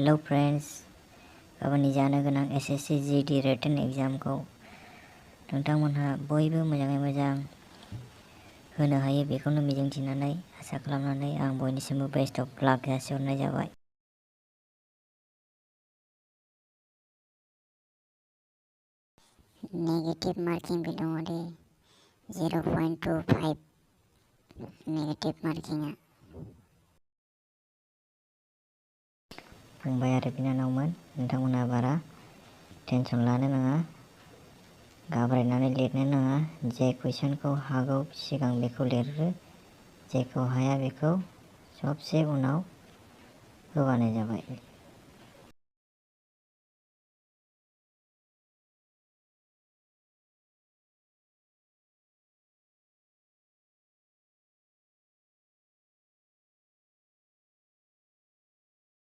Hello friends, गाबोननि जानो गोनां एसएससि जीडी रिटेन एग्जामखौ नोंथांमोनहा बयबो मोजाङै मोजां होनो हायो बेखौनो मिजिंथिनानै आसा खालामनानै आं बयनिसिमबो बेस्ट अफ लाक जासिहरनाय जाबाय। नेगेटिव मार्किं भी दङ दे 0.25 नेगेटिव मार्किंआ। फंबाय आरो बिनानावमोन, नोंथांमोनहा बारा टेनसन लानो नाङा, घाबरायनानै लिरनो नाङा। जे कुइसनखौ हागौ सिगां बेखौ लिरग्रो, जेखौ हाया बेखौ सबसे उनाव होबानो जाबाय।